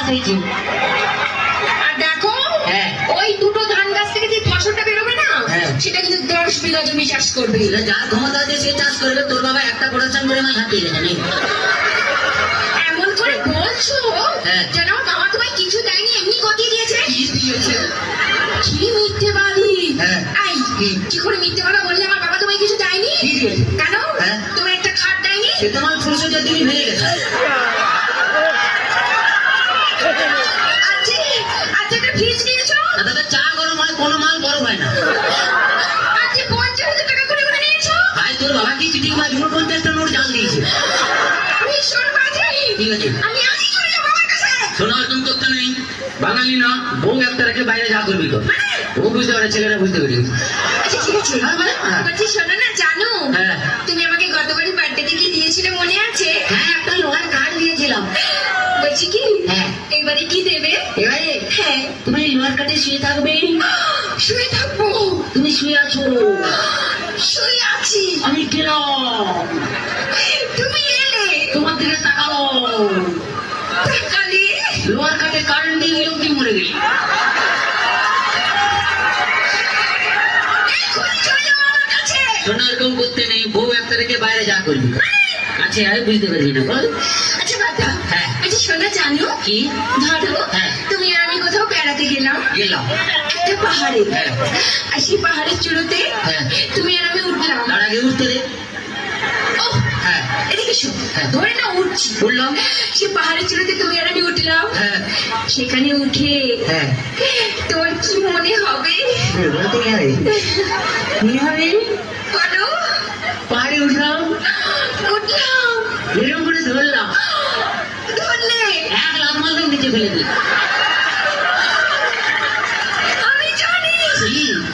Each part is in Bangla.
হয়েছে। আর দেখো হ্যাঁ। ওই দুটো ধান গাছ থেকে যে ফসলটা বেরোবে না হ্যাঁ। সেটা কিন্তু 10 বিঘা জমি চাষ করবে। এবার যার ক্ষমতা আছে সে চাষ করবে, তোর বাবা একটা প্রোডাকশন করে মাছ হাতিয়ে গেছে নেই। এমন করে বলছো হ্যাঁ। যেন আমার বাবা তোমায় কিছু দেয়নি, এমনি গতিয়ে দিয়েছে। কি দিয়েছে? কি মিথ্যেবাদী! হ্যাঁ। এই, কি? কি করে মিথ্যে কথা বললে আমার বাবা তোমায় কিছু দেয়নি? কি দিয়েছে? কেন? হ্যাঁ। তোমার একটা খাট দেয়নি? সে তোমার ফুলসজ্জার দিনই ভেঙে গেছে। আচ্ছা, আচ্ছা একটা ফ্রিজ নিয়েছো? আর দাদা চা গরম হয়, কোনো মাল গরম হয় না। আচ্ছা 50,000 টাকা করে নিয়েছো? ভাই তোর বাবা কি চিঠি মাছ 50টা নোট জাল দিয়েছে। ভীষণ বাজে। ঠিক আছে। আমি আজই চলে যাবো আমার কাছে। শোনো, এরকম করতে নেই। বাঙালি না, বউ একটা রেখে বাইরে যা করবি কর। মানে? ও বুঝতে পারে, ছেলেরা বুঝতে পারি। আচ্ছা ঠিক আছে। হ্যাঁ, মানে? হ্যাঁ। বলছি শোনো না, জানো হ্যাঁ। তুমি আমাকে গতবারই বার্থডেতে কি দিয়েছিলে মনে আছে? হ্যাঁ, একটা লোহার কাঠ দিয়েছিলাম। বলছি কি হ্যাঁ। এবারে কি দেবে? এবারে হ্যাঁ। তুমি লোহার কাঠে শুয়ে থাকবে। শুয়ে থাকবো? তুমি শুয়ে আছো, শুয়ে আছি। আমি গেলাম, তুমি এলে, তোমার দিকে তাকালো, তাকালে লোহার কাঠে কারেন্ট দিয়ে দিল, কি মরে গেলি। এক্ষুনি চলে যাবো আমার কাছে। শোনো, এরকম করতে নেই। বউ একটা রেখে বাইরে যা করবি কর। আচ্ছা, আমি বুঝতে পারছি না, বল। আচ্ছা বাবা, হ্যাঁ। আচ্ছা শোনো, জানো কি? ধরো হ্যাঁ। তুমি আর আমি কোথাও বেড়াতে গেলাম গেলাম। একটা পাহাড়ে। হ্যাঁ। আর সেই পাহাড়ের চূড়োতে হ্যাঁ। তুমি আর আমি উঠলাম। তার আগে উঠতে দে। ও হ্যাঁ। এদিকে শো, হ্যাঁ। ধরে না উঠছি। বললাম। সে পাহাড়ের চূড়োতে তুমি আর আমি উঠলাম। হ্যাঁ। সেখানে উঠে হ্যাঁ। তোমার কি মনে হবে? বলতে কি হবে? কি হবে? বলো। পাহাড়ে উঠলাম, উঠলাম, এরকম করে ধরলাম, ধরলে এক লাখ মালকে নিচে ফেলে দিই। আমি জানি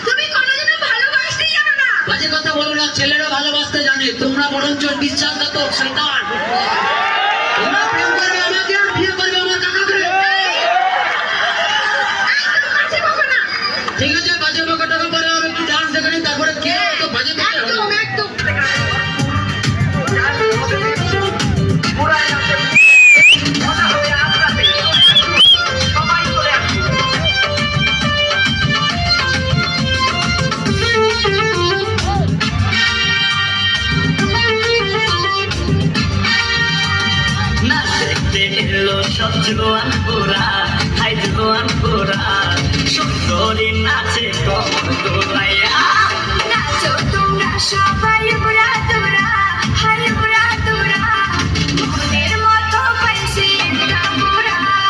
তুমি কোনোদিনও ভালোবাসতেই জানো না। বাজে কথা বলো না, ছেলেরা ভালোবাসতে জানে, তোমরা বরঞ্চ বিশ্বাসঘাতক শয়তান। তোমরা প্রেম করবে আমাকে আর বিয়ে করবে আমার কাকাকে। একদম বাজে বকো না। ঠিক আছে, বাজে বকাটাকে পরে আমি একটু ডান্স দেখে নিই, তারপরে কি তো বাজে বকা হবে। একদম একদম। না দেখতে এলো সব জোয়ান পোড়া, হাই জোয়ান পোড়া।